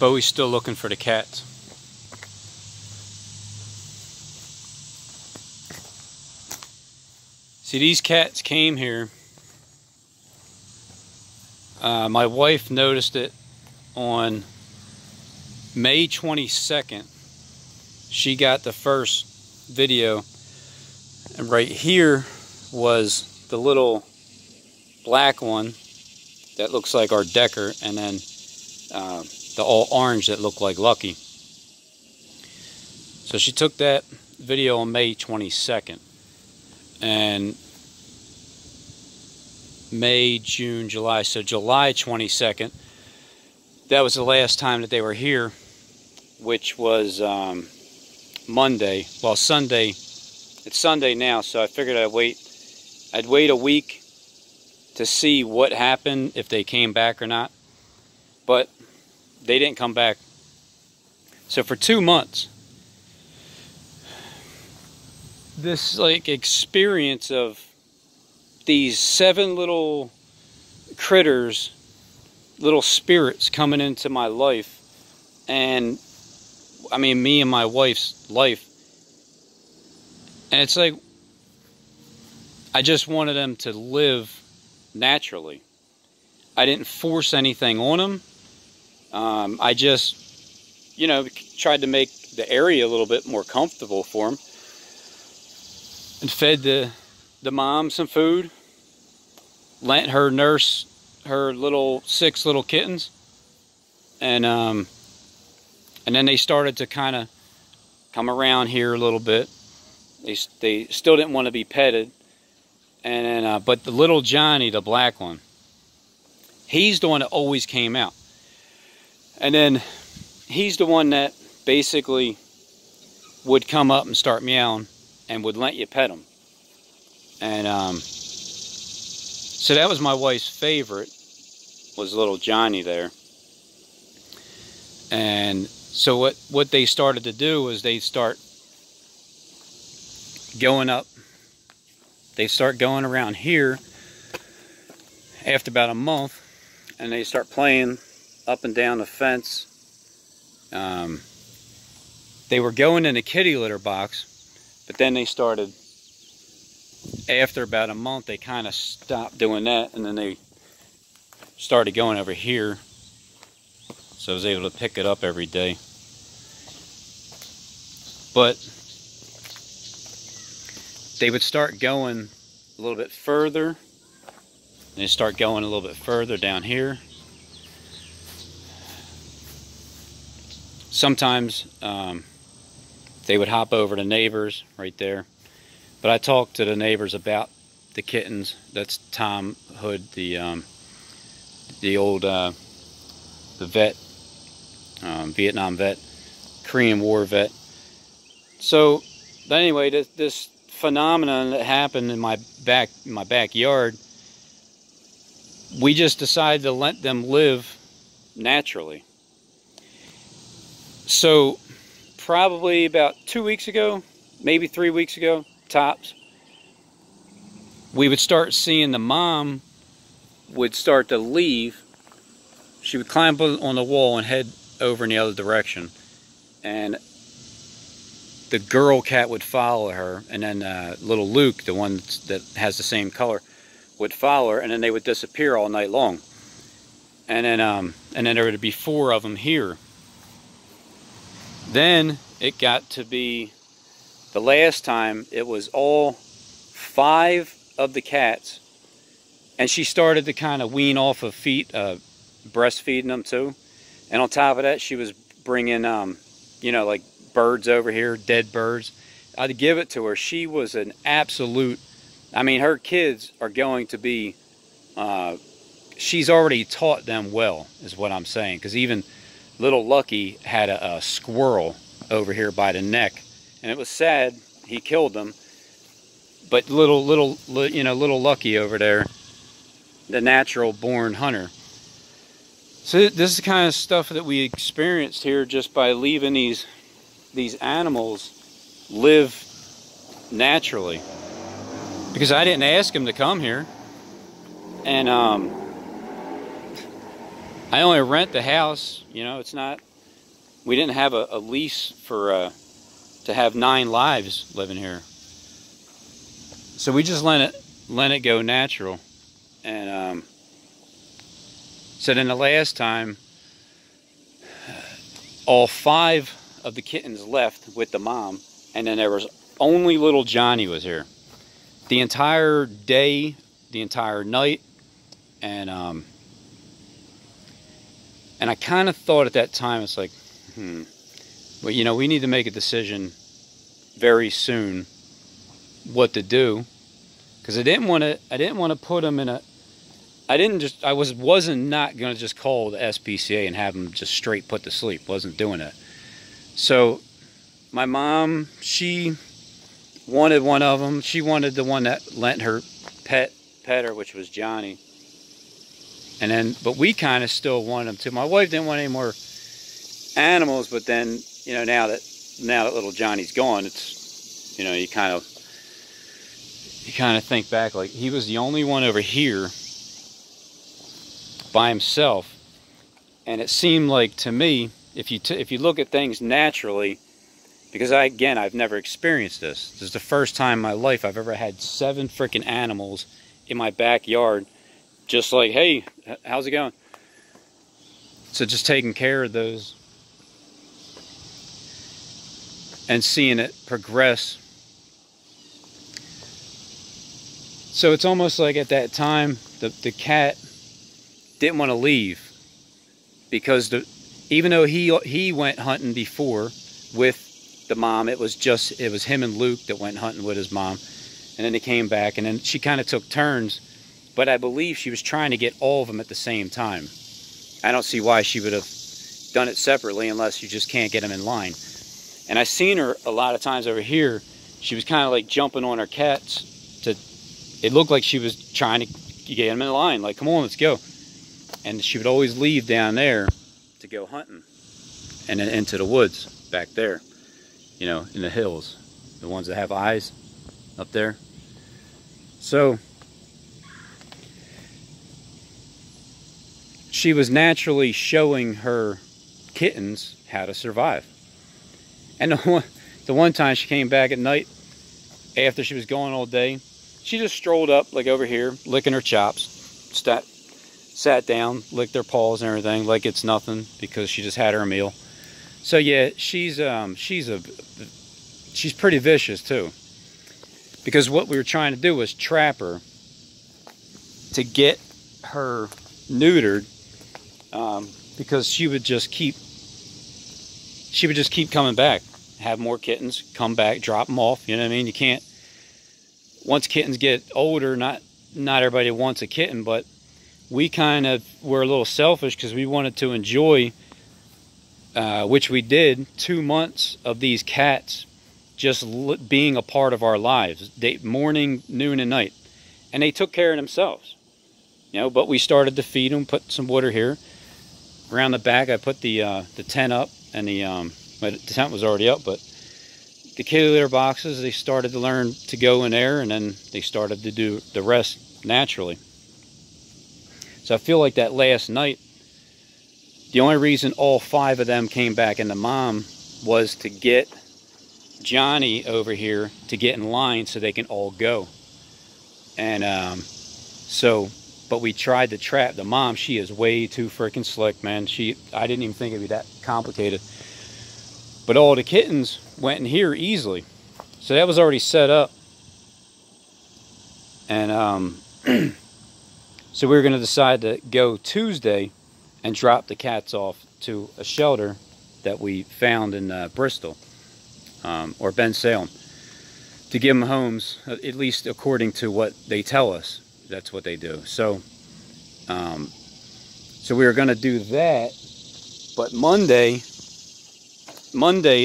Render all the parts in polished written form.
Bowie's still looking for the cats. See, these cats came here. My wife noticed it on May 22nd. She got the first video, and right here was the little black one that looks like our Decker, and then the all orange that looked like Lucky. So she took that video on May 22nd, and May, June, July, so July 22nd, that was the last time that they were here, which was Monday. Well, Sunday, it's Sunday now, so I figured I'd wait a week to see what happened, if they came back or not. But they didn't come back. So for 2 months, this like experience of these 7 little critters, little spirits coming into my life, and I mean me and my wife's life, and it's like I just wanted them to live naturally. I didn't force anything on them. I just, you know, tried to make the area a little bit more comfortable for them, and fed the mom some food, let her nurse her 6 little kittens, and then they started to kind of come around here a little bit. They still didn't want to be petted, and then but the little Johnny, the black one, he's the one that always came out, and then he's the one that basically would come up and start meowing and would let you pet him. And so that was my wife's favorite, was little Johnny there. And so what they started to do was they start going up. They start going around here after about a month, and they start playing up and down the fence. They were going in the kitty litter box, but then they started, after about a month, they kind of stopped doing that, and then they started going over here. So I was able to pick it up every day. But they would start going a little bit further, and they start going a little bit further down here. Sometimes they would hop over to neighbors right there. But I talked to the neighbors about the kittens. That's Tom Hood, the old the vet, Vietnam vet, Korean War vet. So, but anyway, this phenomenon that happened in my backyard, we just decided to let them live naturally. So probably about 2 weeks ago, maybe 3 weeks ago, tops, we would start seeing the mom would start to leave. She would climb on the wall and head over in the other direction, and the girl cat would follow her, and then little Luke, the one that has the same color, would follow her, and then they would disappear all night long. And then there would be 4 of them here. Then it got to be, the last time, it was all 5 of the cats, and she started to kind of wean off of breastfeeding them too. And on top of that, she was bringing, you know, like birds over here, dead birds. I'd give it to her. She was an absolute, I mean, her kids are going to be, she's already taught them well, is what I'm saying. Because even little Lucky had a squirrel over here by the neck, and it was sad. He killed them. But little Lucky over there, the natural born hunter. So this is the kind of stuff that we experienced here just by leaving these animals live naturally. Because I didn't ask them to come here, and I only rent the house. You know, it's not we didn't have a lease for to have 9 lives living here. So we just let it go natural. And so then the last time, all 5 of the kittens left with the mom, and then there was only little Johnny was here the entire day, the entire night. And I kind of thought at that time, it's like, well, you know, we need to make a decision very soon what to do, because I didn't want to put him in a, I wasn't not going to just call the SPCA and have him just straight put to sleep. Wasn't doing that. So my mom, she wanted one of them. She wanted the one that lent her pet her, which was Johnny. And then, but we kind of still wanted them too. My wife didn't want any more animals, but then, you know, now that little Johnny's gone, it's, you know, you kind of think back, like, he was the only one over here by himself. And it seemed like, to me, if you look at things naturally, because I've never experienced this. This is the first time in my life I've ever had 7 freaking animals in my backyard. Just like, hey, how's it going? So just taking care of those and seeing it progress. So it's almost like at that time, the cat didn't want to leave, because even though he went hunting before with the mom, it was him and Luke that went hunting with his mom, and then they came back, and then she kind of took turns. But I believe she was trying to get all of them at the same time. I don't see why she would have done it separately unless you just can't get them in line. And I seen her a lot of times over here. She was kind of like jumping on her cats. It looked like she was trying to get them in line. Like, come on, let's go. And she would always leave down there to go hunting. And then into the woods back there. You know, in the hills. The ones that have eyes up there. So she was naturally showing her kittens how to survive. And the one time she came back at night, after she was gone all day, she just strolled up, like over here, licking her chops, sat down, licked her paws and everything, like it's nothing, because she just had her meal. So yeah, she's pretty vicious too. Because what we were trying to do was trap her to get her neutered. Because she would just keep coming back, have more kittens, come back, drop them off. You know what I mean? You can't. Once kittens get older, not everybody wants a kitten, but we kind of were a little selfish because we wanted to enjoy, which we did, 2 months of these cats just being a part of our lives, morning, noon, and night, and they took care of themselves. You know, but we started to feed them, put some water here. Around the back, I put the tent up, and the tent was already up, but the kitty litter boxes, they started to learn to go in there, and then they started to do the rest naturally. So I feel like that last night, the only reason all 5 of them came back and the mom was to get Johnny over here to get in line so they can all go. And but we tried to trap the mom. She is way too freaking slick, man. I didn't even think it'd be that complicated. But all the kittens went in here easily. So that was already set up. And so we were going to decide to go Tuesday and drop the cats off to a shelter that we found in Bristol, or Bensalem, to give them homes, at least according to what they tell us. That's what they do. So so we were going to do that, but Monday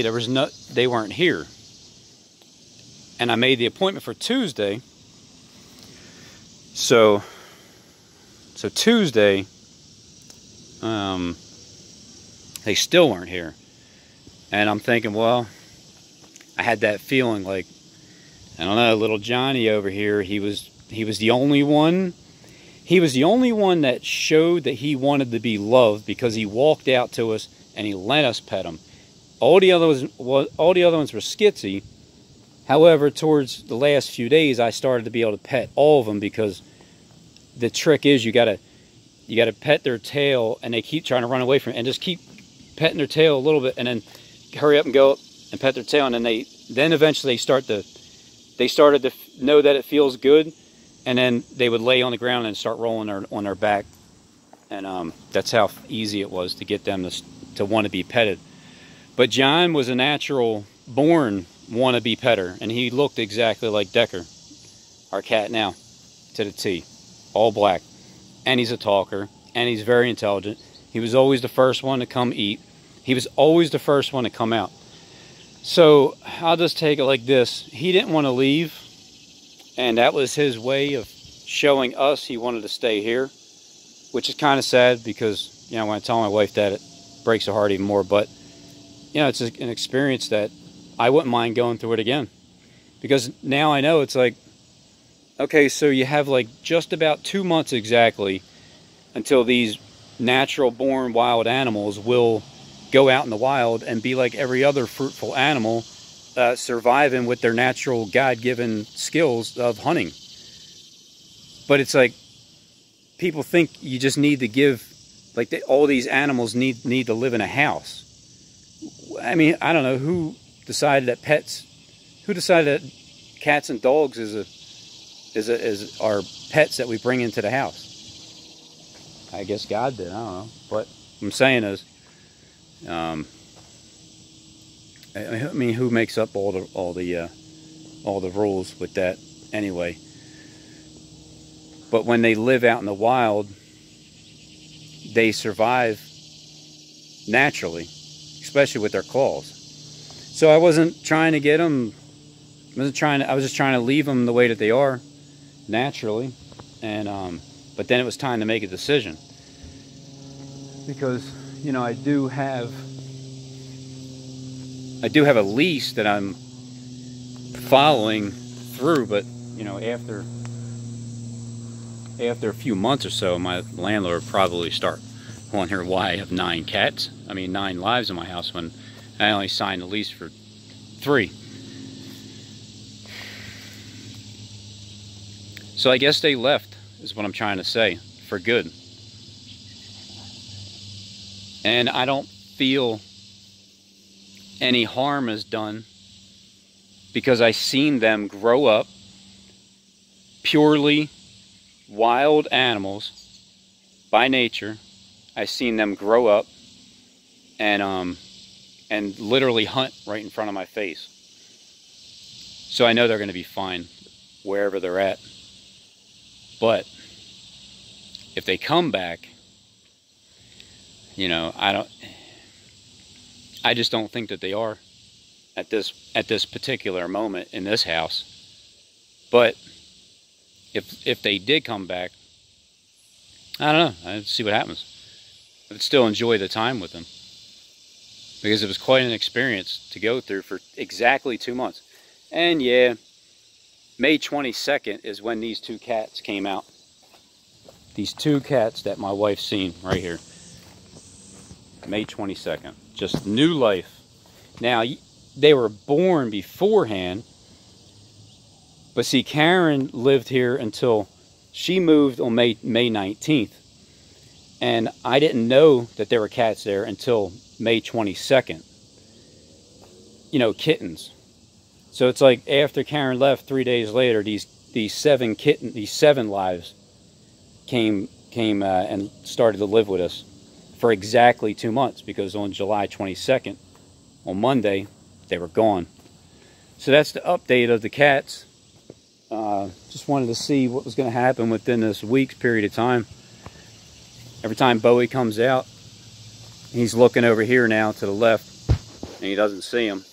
there was they weren't here, and I made the appointment for Tuesday. So Tuesday, they still weren't here, and I'm thinking, well, I had that feeling like, I don't know, little Johnny over here, he was the only one. He was the only one that showed that he wanted to be loved, because he walked out to us and he let us pet him. All the other ones were skitsy. However, towards the last few days, I started to be able to pet all of them, because the trick is you gotta pet their tail, and they keep trying to run away from it, and just keep petting their tail a little bit, and then hurry up and go up and pet their tail, and then eventually they started to know that it feels good, and then they would lay on the ground and start rolling on their back, and that's how easy it was to get them to want to be petted. But John was a natural born wannabe petter, and he looked exactly like Decker, our cat now, to the T. All black, and he's a talker, and he's very intelligent. He was always the first one to come eat. He was always the first one to come out. So I'll just take it like this. He didn't want to leave, and that was his way of showing us he wanted to stay here, which is kind of sad, because, you know, when I tell my wife that, it breaks her heart even more. But, you know, it's an experience that I wouldn't mind going through it again, because now I know it's like, okay, so you have like just about 2 months exactly until these natural born wild animals will go out in the wild and be like every other fruitful animal, surviving with their natural God-given skills of hunting. But it's like, people think you just need to give, like all these animals need to live in a house. I mean, I don't know who decided that cats and dogs is our pets that we bring into the house. I guess God did. I don't know. But what I'm saying is, I mean, who makes up all the rules with that anyway? But when they live out in the wild, they survive naturally, especially with their claws. So I wasn't trying to get them. I was just trying to leave them the way that they are, naturally, and but then it was time to make a decision, because, you know, I do have a lease that I'm following through, but, you know, after a few months or so, my landlord would probably start wondering why I have 9 lives in my house, when I only signed the lease for 3. So I guess they left, is what I'm trying to say, for good. And I don't feel any harm is done, because I seen them grow up, purely wild animals by nature. I seen them grow up and literally hunt right in front of my face. So I know they're going to be fine wherever they're at. But if they come back, you know, I just don't think that they are at this particular moment in this house. But if they did come back, I don't know. I'd see what happens. I'd still enjoy the time with them, because it was quite an experience to go through for exactly 2 months. And yeah, May 22nd is when these 2 cats came out. These 2 cats that my wife's seen right here. May 22nd. Just new life. Now, they were born beforehand. But see, Karen lived here until she moved on May 19th. And I didn't know that there were cats there until May 22nd. You know, kittens. So it's like after Karen left, 3 days later, these 7 lives came and started to live with us for exactly 2 months, because on July 22nd, on Monday, they were gone. So that's the update of the cats. Just wanted to see what was going to happen within this week's period of time. Every time Bowie comes out, he's looking over here now to the left, and he doesn't see him.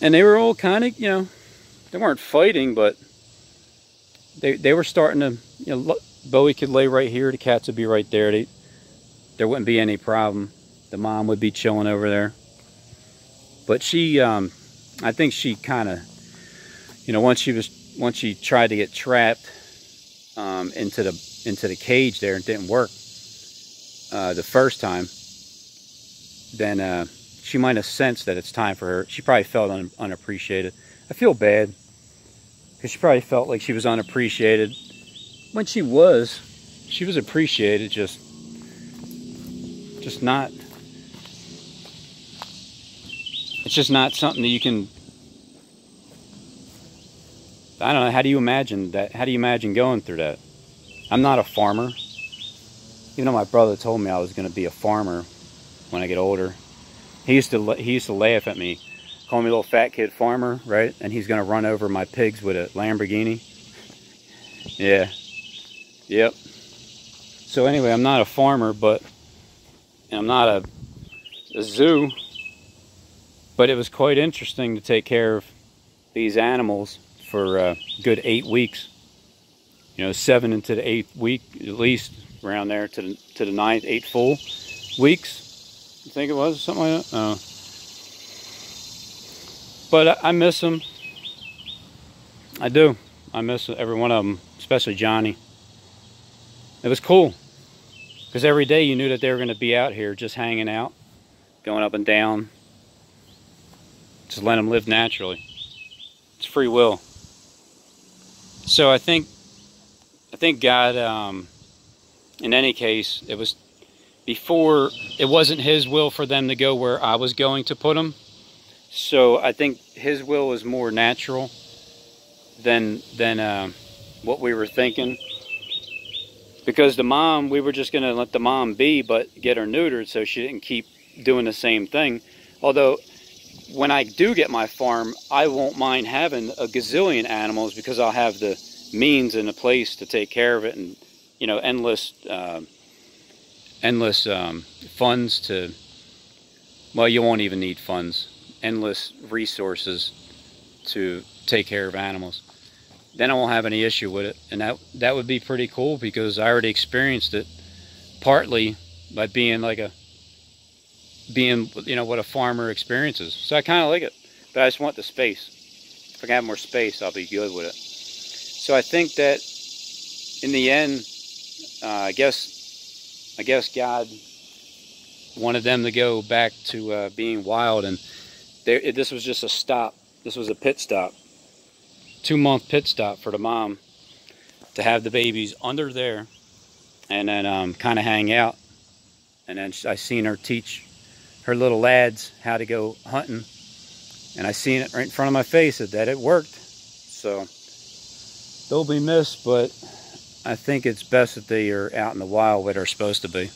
And they were all kind of, you know, they weren't fighting, but they were starting to, you know, Bowie could lay right here, the cats would be right there. There wouldn't be any problem. The mom would be chilling over there. But she, I think she kind of, you know, once she tried to get trapped into the cage there, and it didn't work the first time, then she might have sensed that it's time for her. She probably felt unappreciated. I feel bad because she probably felt like she was unappreciated when she was appreciated, just not. It's just not something that you can. I don't know. How do you imagine that? How do you imagine going through that? I'm not a farmer. Even though my brother told me I was going to be a farmer when I get older. He used to laugh at me, call me a little fat kid farmer, right? And he's going to run over my pigs with a Lamborghini. Yeah. Yep. So anyway, I'm not a farmer, but I'm not a zoo. But it was quite interesting to take care of these animals for a good 8 weeks. You know, 7 into the 8th week, at least around there to the 9th, 8 full weeks. I think it was something like that. But I miss them. I do. I miss every one of them, especially Johnny. It was cool because every day you knew that they were going to be out here just hanging out, going up and down. Just let them live naturally. It's free will. So I think God, in any case, it was before, it wasn't his will for them to go where I was going to put them. So I think his will was more natural than what we were thinking. Because the mom, we were just going to let the mom be, but get her neutered so she didn't keep doing the same thing. Although, when I do get my farm, I won't mind having a gazillion animals because I'll have the means and a place to take care of it, and you know, endless funds to. Well, you won't even need funds. Endless resources to take care of animals. Then I won't have any issue with it, and that would be pretty cool because I already experienced it partly by being you know, what a farmer experiences. So I kind of like it, but I just want the space. If I can have more space, I'll be good with it. So I think that in the end, I guess God wanted them to go back to being wild, and this was just a stop. This was a pit stop, 2-month pit stop for the mom to have the babies under there, and then kind of hang out. And then I seen her teach her little lads how to go hunting, and I seen it right in front of my face that it worked. So they'll be missed, but I think it's best that they are out in the wild where they're supposed to be.